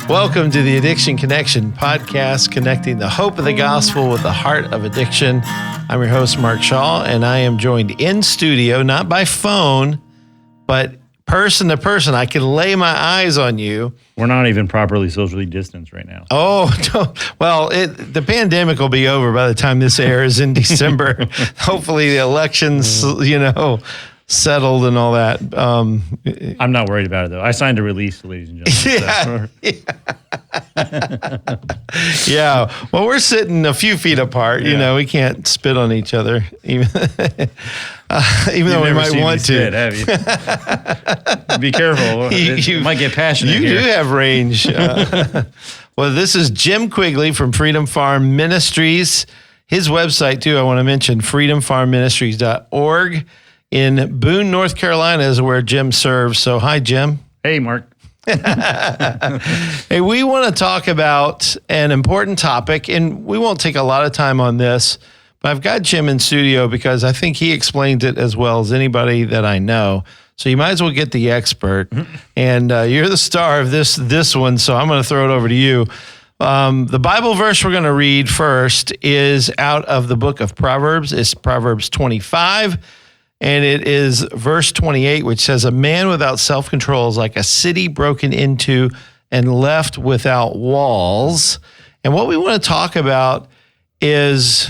Welcome to the Addiction Connection podcast, connecting the hope of the gospel with the heart of addiction. I'm your host, Mark Shaw, and I am joined in studio, not by phone, but person to person. I can lay my eyes on you. We're not even properly socially distanced right now. Well, the pandemic will be over by the time this airs in December. Hopefully the elections, settled and all that. I'm not worried about it, though. I signed a release, ladies and gentlemen. Yeah. Well, we're sitting a few feet apart. Yeah. We can't spit on each other, even though we might want to. Spit, have you? Be careful. You might get passionate. You do have range. Well, this is Jim Quigley from Freedom Farm Ministries. His website, too, I want to mention, freedomfarmministries.org. In Boone, North Carolina is where Jim serves. So, hi, Jim. Hey, Mark. Hey, we want to talk about an important topic, and we won't take a lot of time on this, but I've got Jim in studio because I think he explains it as well as anybody that I know. So you might as well get the expert, and you're the star of this one, so I'm going to throw it over to you. The Bible verse we're going to read first is out of the book of Proverbs. It's Proverbs 25. And it is verse 28, which says, "A man without self-control is like a city broken into and left without walls." And what we want to talk about is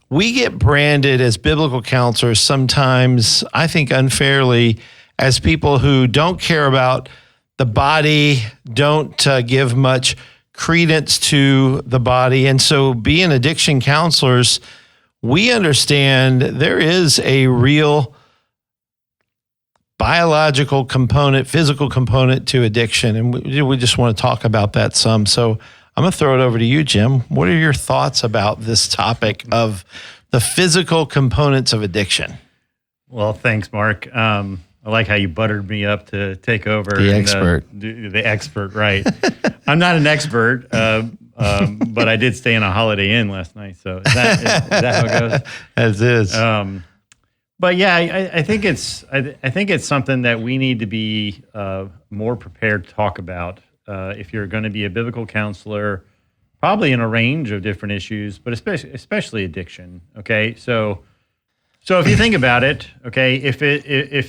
we get branded as biblical counselors sometimes, I think unfairly, as people who don't care about the body, don't give much credence to the body. And so being addiction counselors, we understand there is a real biological component, physical component to addiction, and we just want to talk about that some. So I'm going to throw it over to you, Jim. What are your thoughts about this topic of the physical components of addiction? Well, thanks, Mark. I like how you buttered me up to take over. The expert. The expert, right. I'm not an expert, but I did stay in a Holiday Inn last night. So is that how it goes? As is. But yeah, I think it's something that we need to be more prepared to talk about. If you're going to be a biblical counselor, probably in a range of different issues, but especially addiction. Okay, so if you think about it, okay, if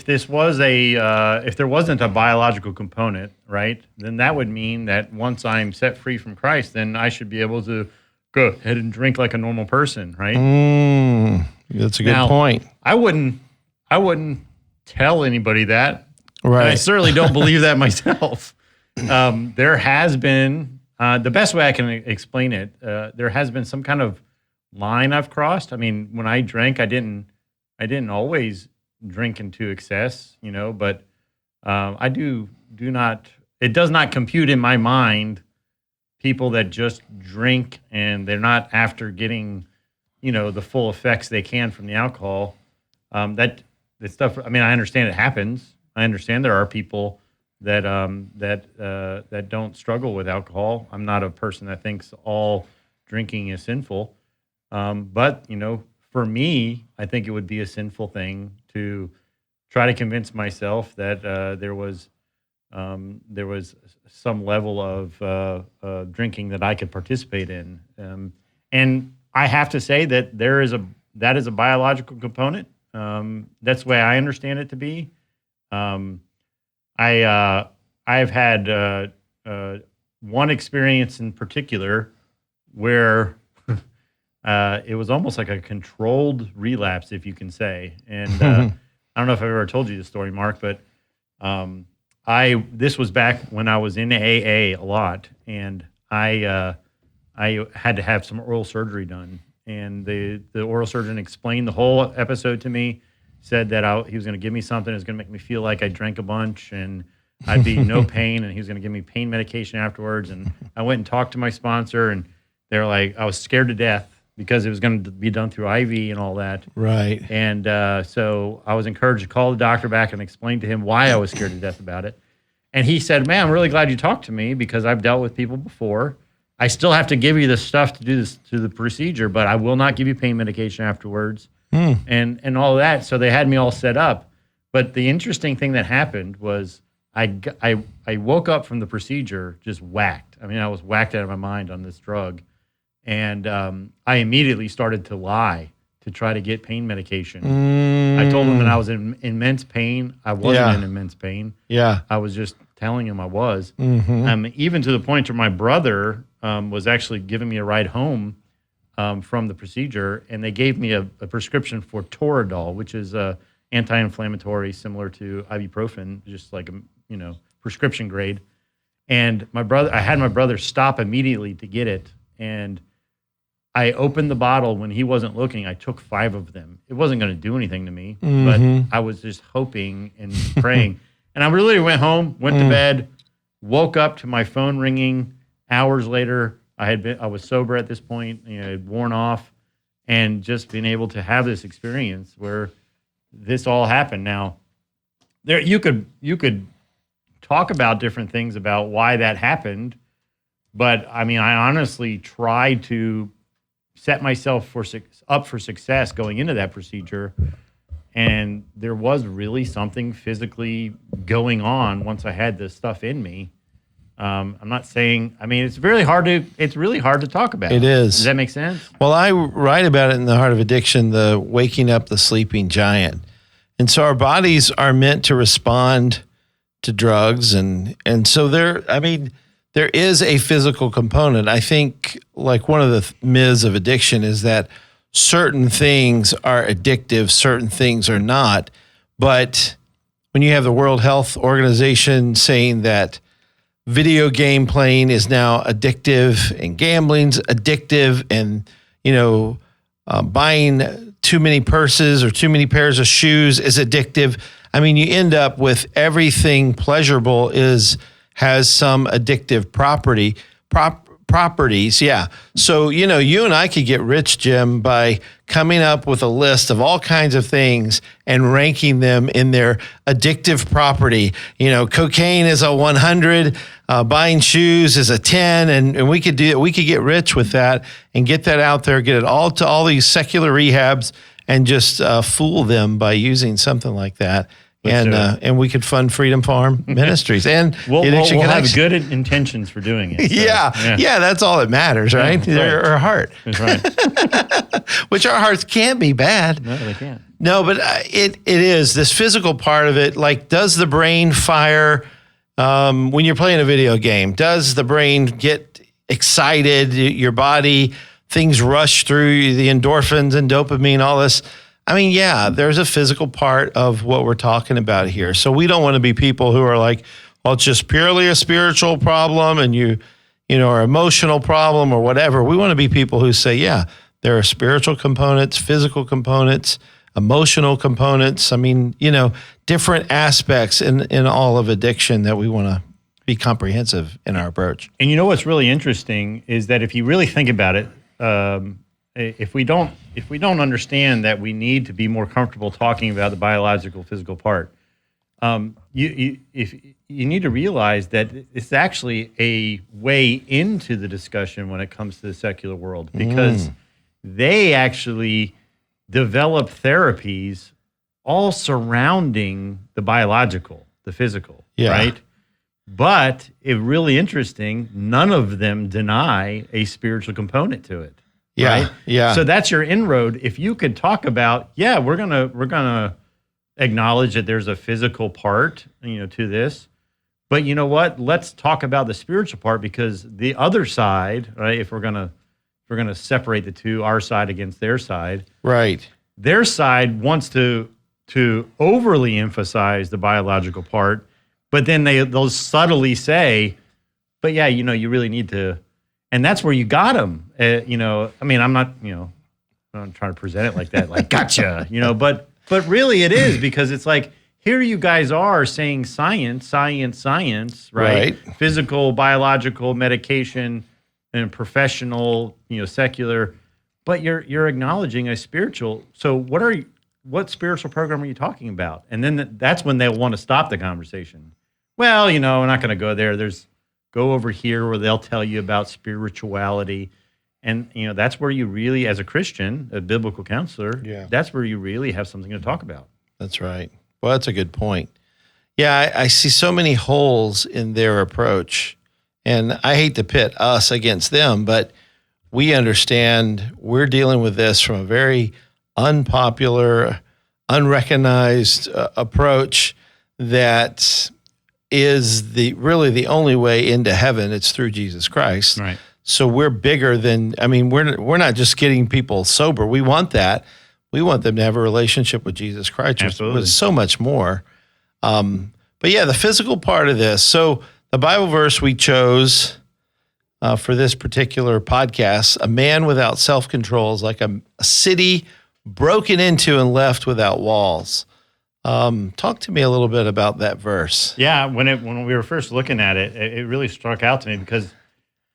there wasn't a biological component, right, then that would mean that once I'm set free from Christ, then I should be able to go ahead and drink like a normal person, right? That's a good point. I wouldn't tell anybody that. Right. And I certainly don't believe that myself. There has been, the best way I can explain it, there has been some kind of line I've crossed. I mean, when I drank, I didn't always drink into excess, but I do not, it does not compute in my mind people that just drink and they're not after getting, the full effects they can from the alcohol. That stuff. I mean, I understand it happens. I understand there are people that don't struggle with alcohol. I'm not a person that thinks all drinking is sinful. But for me, I think it would be a sinful thing to try to convince myself that there was some level of drinking that I could participate in. And I have to say that that is a biological component. That's the way I understand it to be. I've had one experience in particular where it was almost like a controlled relapse, if you can say. And I don't know if I've ever told you this story, Mark, but this was back when I was in AA a lot, and I had to have some oral surgery done. And the oral surgeon explained the whole episode to me, said that he was going to give me something. It was going to make me feel like I drank a bunch and I'd be no pain, and he was going to give me pain medication afterwards. And I went and talked to my sponsor, and they were like, I was scared to death because it was going to be done through IV and all that. Right. And so I was encouraged to call the doctor back and explain to him why I was scared to death about it. And he said, "Man, I'm really glad you talked to me because I've dealt with people before. I still have to give you the stuff to do this to the procedure, but I will not give you pain medication afterwards." And all of that. So they had me all set up. But the interesting thing that happened was I woke up from the procedure just whacked. I mean, I was whacked out of my mind on this drug. And I immediately started to lie to try to get pain medication. I told them that I was in immense pain. I wasn't in immense pain. Yeah. I was just telling him I was. Even to the point where my brother was actually giving me a ride home from the procedure, and they gave me a prescription for Toradol, which is a anti-inflammatory similar to ibuprofen, just like a prescription grade. And I had my brother stop immediately to get it, and I opened the bottle when he wasn't looking. I took 5 of them. It wasn't going to do anything to me, but I was just hoping and praying. And I really went home, went to bed, woke up to my phone ringing hours later. I was sober at this point, it had worn off, and just being able to have this experience where this all happened. Now, you could talk about different things about why that happened, but I mean, I honestly tried to set myself up for success going into that procedure, and there was really something physically going on once I had this stuff in me. I'm not saying. I mean, it's really hard to talk about. It is. Does that make sense? Well, I write about it in The Heart of Addiction, the waking up the sleeping giant. And so our bodies are meant to respond to drugs, and so there is a physical component. I think like one of the myths of addiction is that certain things are addictive, certain things are not. But when you have the World Health Organization saying that video game playing is now addictive and gambling's addictive, and buying too many purses or too many pairs of shoes is addictive. I mean, you end up with everything pleasurable has some addictive properties. Yeah. So, you and I could get rich, Jim, by coming up with a list of all kinds of things and ranking them in their addictive property. Cocaine is a 100, buying shoes is a 10, and we could do it. We could get rich with that and get that out there, get it all to all these secular rehabs, and just fool them by using something like that. And we could fund Freedom Farm Ministries and we'll have good intentions for doing it. So, yeah, that's all that matters, right? Our heart. That's right. Which our hearts can't be bad. No, they can't. No, but it is this physical part of it. Like, does the brain fire when you're playing a video game? Does the brain get excited? Your body, things rush through the endorphins and dopamine, all this. I mean, yeah, there's a physical part of what we're talking about here. So we don't want to be people who are like, well, it's just purely a spiritual problem and or emotional problem or whatever. We want to be people who say, yeah, there are spiritual components, physical components, emotional components. I mean, different aspects in all of addiction that we want to be comprehensive in our approach. And what's really interesting is that if you really think about it, if we don't understand that we need to be more comfortable talking about the biological, physical part, you need to realize that it's actually a way into the discussion when it comes to the secular world, because they actually develop therapies all surrounding the biological, the physical, right? But it's really interesting, none of them deny a spiritual component to it. Yeah, right? yeah. So that's your inroad. If you could talk about, we're gonna acknowledge that there's a physical part, to this, but you know what? Let's talk about the spiritual part, because the other side, right? If we're gonna separate the two, our side against their side, right? Their side wants to overly emphasize the biological part, but then they'll subtly say, but you really need to. And that's where you got them. I mean, I'm not trying to present it like that, like, gotcha, but really it is, because it's like, here you guys are saying science, right? Physical, biological, medication, and professional, secular, but you're acknowledging a spiritual. So what spiritual program are you talking about? And then that's when they'll want to stop the conversation. Well, we're not going to go there. Go over here where they'll tell you about spirituality. And, that's where you really, as a Christian, a biblical counselor, that's where you really have something to talk about. That's right. Well, that's a good point. Yeah, I see so many holes in their approach. And I hate to pit us against them, but we understand we're dealing with this from a very unpopular, unrecognized approach that is really the only way into heaven. It's through Jesus Christ. Right. So we're bigger than, I mean, we're not just getting people sober. We want that. We want them to have a relationship with Jesus Christ, Absolutely. with so much more. But yeah, the physical part of this. So the Bible verse we chose for this particular podcast, a man without self-control is like a city broken into and left without walls. Talk to me a little bit about that verse. Yeah, when we were first looking at it, it really struck out to me because,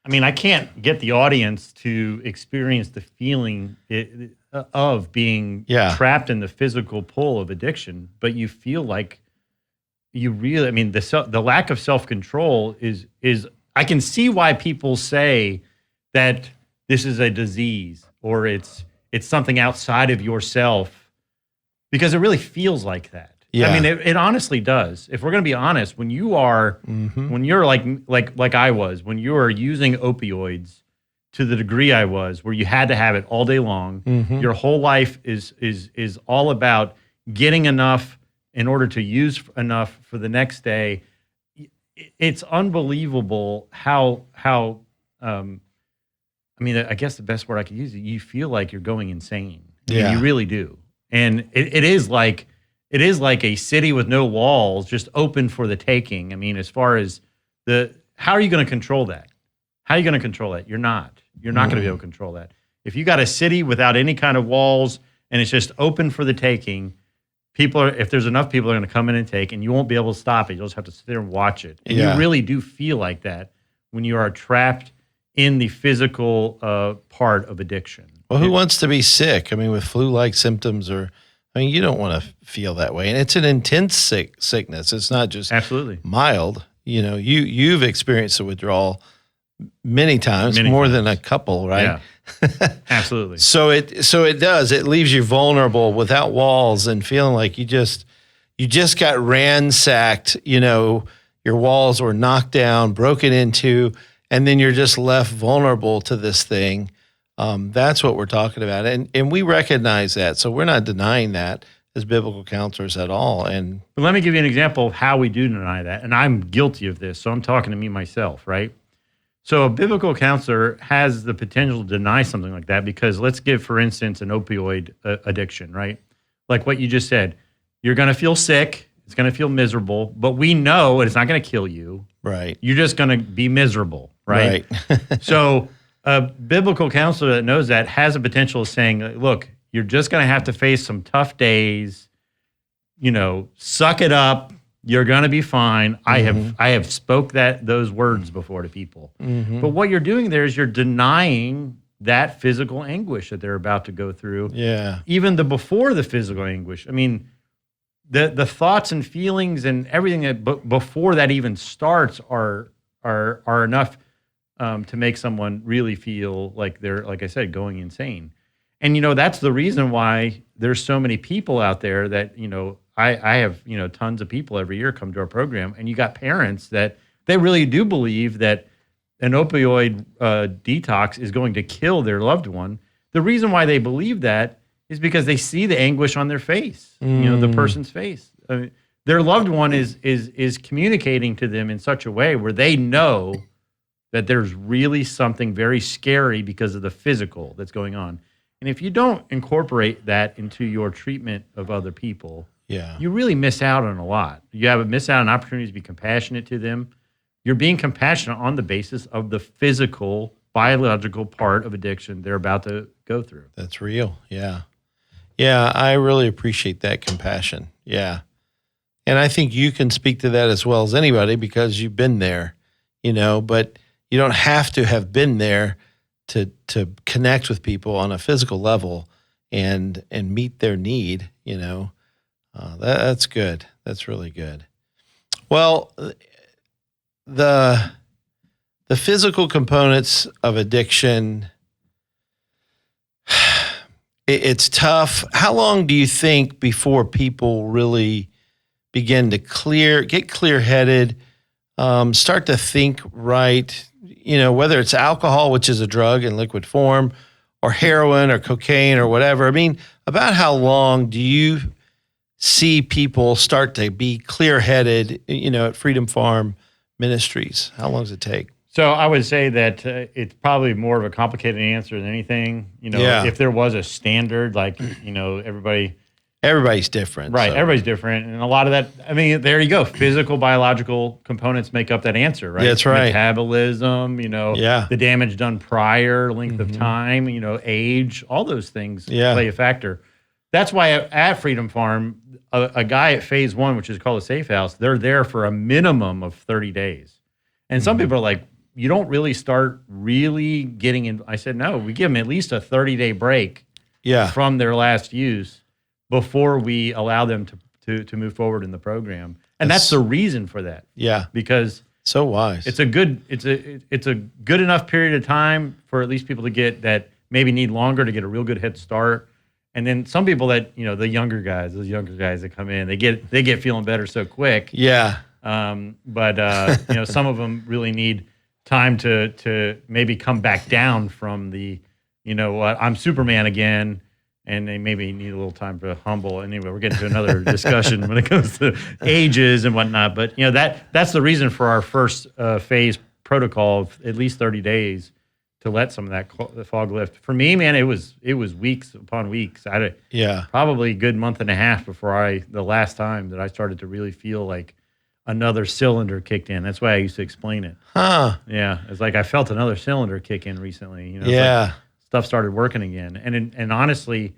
I mean, I can't get the audience to experience the feeling of being trapped in the physical pull of addiction, but you feel like you really, I mean, the lack of self-control is I can see why people say that this is a disease or it's something outside of yourself, because it really feels like that. Yeah. I mean, it honestly does. If we're going to be honest, when you are, when you're like I was, when you are using opioids to the degree I was, where you had to have it all day long, your whole life is all about getting enough in order to use enough for the next day. It's unbelievable how I mean, I guess the best word I could use is you feel like you're going insane. I mean, you really do. And it is like a city with no walls, just open for the taking. I mean, as far as how are you going to control that? How are you going to control that? You're not going to be able to control that. If you got a city without any kind of walls and it's just open for the taking, if there's enough people are going to come in and take, and you won't be able to stop it. You'll just have to sit there and watch it. And you really do feel like that when you are trapped in the physical part of addiction. Well, who wants to be sick? I mean, with flu-like symptoms you don't want to feel that way. And it's an intense sickness. It's not just absolutely mild. You know, you've experienced a withdrawal many times, more than a couple, right? Yeah. Absolutely. So it does. It leaves you vulnerable without walls and feeling like you just got ransacked. You know, your walls were knocked down, broken into, and then you're just left vulnerable to this thing. That's what we're talking about, and we recognize that. So we're not denying that as biblical counselors at all. And but let me give you an example of how we do deny that, and I'm guilty of this. So I'm talking to me myself, right? So a biblical counselor has the potential to deny something like that because let's give, for instance, an opioid addiction, right? Like what you just said, you're going to feel sick, it's going to feel miserable, but we know it's not going to kill you. Right. You're just going to be miserable, right? So a biblical counselor that knows that has a potential of saying, look, you're just going to have to face some tough days, suck it up. You're going to be fine. I have spoke those words before to people. But what you're doing there is you're denying that physical anguish that they're about to go through. Yeah. Even before the physical anguish. I mean, the thoughts and feelings and everything that before that even starts are enough to make someone really feel like they're, like I said, going insane. And that's the reason why there's so many people out there that I have, tons of people every year come to our program, and you got parents that they really do believe that an opioid detox is going to kill their loved one. The reason why they believe that is because they see the anguish on their face, the person's face. I mean, their loved one is communicating to them in such a way where they know that there's really something very scary because of the physical that's going on. And if you don't incorporate that into your treatment of other people, you really miss out on a lot. You miss out on opportunities to be compassionate to them. You're being compassionate on the basis of the physical, biological part of addiction they're about to go through. That's real. Yeah. Yeah, I really appreciate that compassion. Yeah. And I think you can speak to that as well as anybody because you've been there, but you don't have to have been there to connect with people on a physical level and meet their need, That's good. That's really good. Well, the physical components of addiction, it's tough. How long do you think before people really begin to get clear-headed, start to think right, whether it's alcohol, which is a drug in liquid form, or heroin or cocaine or whatever. I mean, about how long do you see people start to be clear-headed, at Freedom Farm Ministries? How long does it take? So I would say that it's probably more of a complicated answer than anything. If there was a standard, like, everybody's different. Right. So. Everybody's different. And a lot of that, I mean, there you go. Physical, biological components make up that answer, right? That's right. Metabolism, the damage done prior, length of time, age, all those things play a factor. That's why at Freedom Farm, a guy at phase 1, which is called a safe house, they're there for a minimum of 30 days. And some people are like, you don't really start really getting in. I said, no, we give them at least a 30-day break from their last use before we allow them to move forward in the program. And that's the reason for that. Yeah. Because so wise. It's a good enough period of time for at least people to get that maybe need longer to get a real good head start. And then some people that, those younger guys that come in, they get feeling better so quick. Yeah. But some of them really need time to maybe come back down from the, I'm Superman again, and they maybe need a little time to humble. Anyway, we're getting to another discussion when it comes to ages and whatnot. But that's the reason for our first phase protocol of at least 30 days to let some of that fog lift. For me, man, it was weeks upon weeks. I had probably a good month and a half before the last time that I started to really feel like another cylinder kicked in. That's why I used to explain it. Huh. Yeah. It's like I felt another cylinder kick in recently. Like stuff started working again. And honestly,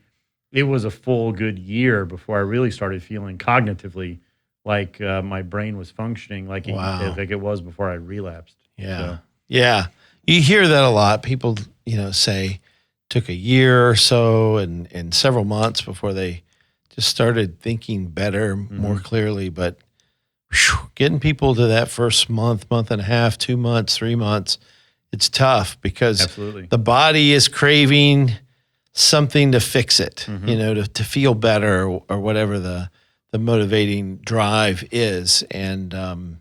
it was a full good year before I really started feeling cognitively like my brain was functioning like it was before I relapsed. Yeah. So. Yeah. You hear that a lot. People, say took a year or so and several months before they just started thinking better, more clearly. But getting people to that first month and a half, 2 months, 3 months, it's tough because the body is craving something to fix it, to feel better or whatever the motivating drive is. And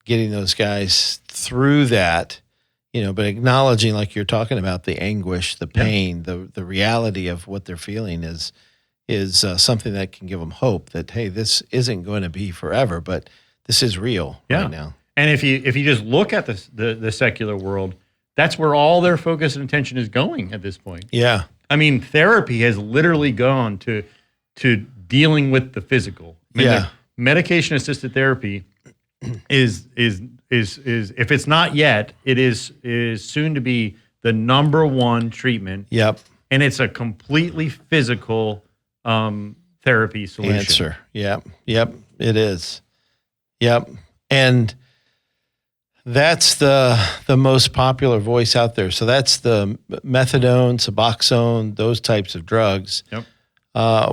getting those guys through that, but acknowledging, like you're talking about, the anguish, the pain, the reality of what they're feeling is something that can give them hope that, hey, this isn't going to be forever, but this is real right now. And if you just look at the secular world, that's where all their focus and attention is going at this point. Yeah. I mean, therapy has literally gone to dealing with the physical. I mean, medication-assisted therapy is if it's not yet, it is soon to be the number one treatment. Yep. And it's a completely physical therapy solution. Answer. Yep. It is. Yep. And that's the most popular voice out there. So that's the methadone, suboxone, those types of drugs. Yep.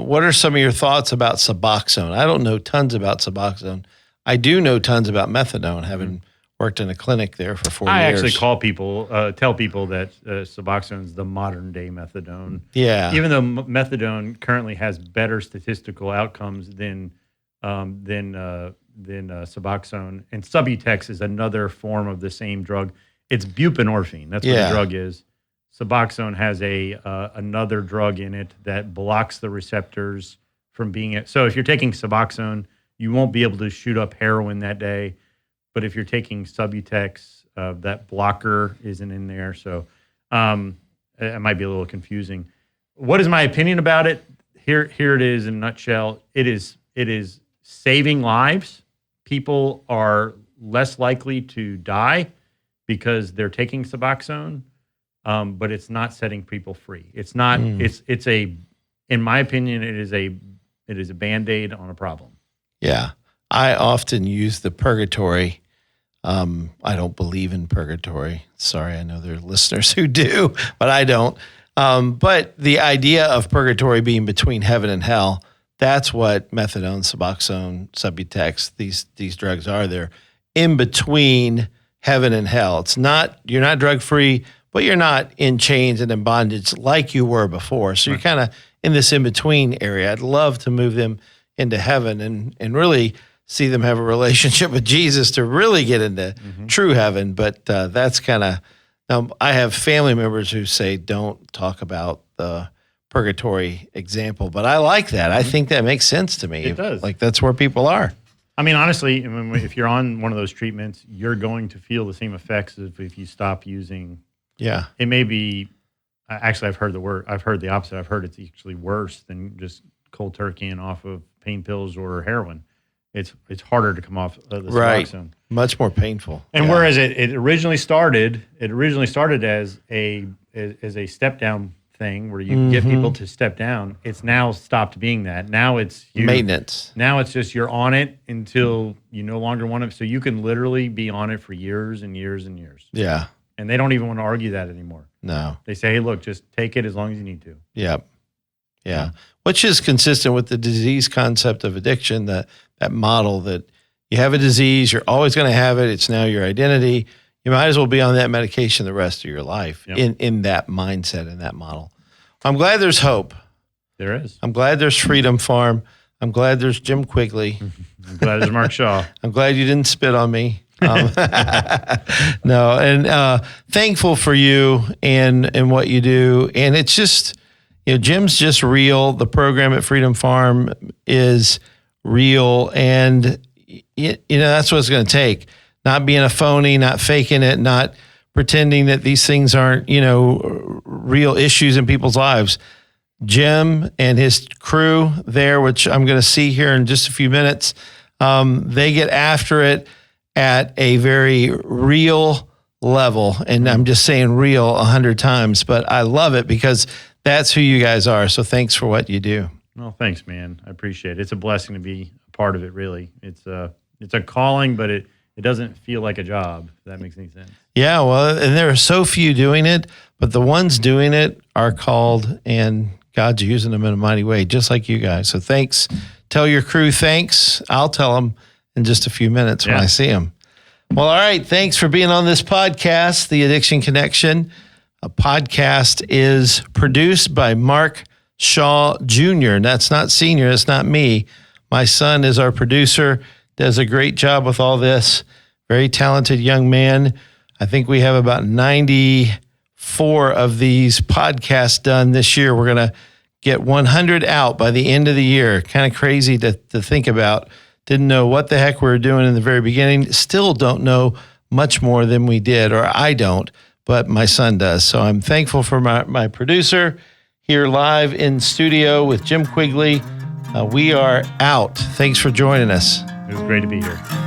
What are some of your thoughts about suboxone? I don't know tons about suboxone. I do know tons about methadone, having worked in a clinic there for 4 years. I actually tell people that suboxone is the modern day methadone. Yeah. Even though methadone currently has better statistical outcomes than suboxone, and Subutex is another form of the same drug. It's buprenorphine. That's what the drug is. Suboxone has another drug in it that blocks the receptors from being it. So if you're taking Suboxone, you won't be able to shoot up heroin that day. But if you're taking Subutex, that blocker isn't in there. So it might be a little confusing. What is my opinion about it? Here it is in a nutshell. It is saving lives. People are less likely to die because they're taking Suboxone, but it's not setting people free. It's not. It's a. In my opinion, it is a Band-Aid on a problem. Yeah, I often use the purgatory. I don't believe in purgatory. Sorry, I know there are listeners who do, but I don't. But the idea of purgatory being between heaven and hell, that's what methadone, Suboxone, Subutex, these drugs are. They're in between heaven and hell. It's not, you're not drug free, but you're not in chains and in bondage like you were before. So you're kind of in this in between area. I'd love to move them into heaven and really see them have a relationship with Jesus to really get into true heaven. But that's kind of, now I have family members who say, don't talk about the purgatory example, but I like that. I think that makes sense to me. It does. Like that's where people are. I mean, honestly, if you're on one of those treatments, you're going to feel the same effects as if you stop using. Yeah. It may be, actually, I've heard the opposite. I've heard it's actually worse than just cold turkey and off of pain pills or heroin. It's harder to come off the suboxone. Much more painful. And whereas it originally started as a step down thing where you get people to step down, it's now stopped being that. Now it's maintenance. Now it's just you're on it until you no longer want it. So you can literally be on it for years and years and years. Yeah. And they don't even want to argue that anymore. No. They say, hey, look, just take it as long as you need to. Yep. Yeah. Which is consistent with the disease concept of addiction, that model that you have a disease, you're always going to have it. It's now your identity. You might as well be on that medication the rest of your life in that mindset, in that model. I'm glad there's hope. There is. I'm glad there's Freedom Farm. I'm glad there's Jim Quigley. I'm glad there's Mark Shaw. I'm glad you didn't spit on me. No, and thankful for you and what you do. And it's just, Jim's just real. The program at Freedom Farm is real. And, that's what it's going to take. Not being a phony, not faking it, not pretending that these things aren't, real issues in people's lives. Jim and his crew there, which I'm going to see here in just a few minutes, they get after it at a very real level. And I'm just saying real 100 times, but I love it because that's who you guys are. So thanks for what you do. Well, thanks, man. I appreciate it. It's a blessing to be a part of it, really. It's a calling, but it doesn't feel like a job, if that makes any sense. Yeah, well, and there are so few doing it, but the ones doing it are called, and God's using them in a mighty way, just like you guys. So thanks. Tell your crew thanks. I'll tell them in just a few minutes when I see them. Well, all right. Thanks for being on this podcast, The Addiction Connection. A podcast is produced by Mark Shaw Jr. And that's not senior. That's not me. My son is our producer, does a great job with all this. Very talented young man. I think we have about 94 of these podcasts done this year. We're going to get 100 out by the end of the year. Kind of crazy to think about. Didn't know what the heck we were doing in the very beginning. Still don't know much more than we did, or I don't, but my son does. So I'm thankful for my producer here live in studio with Jim Quigley. We are out. Thanks for joining us. It was great to be here.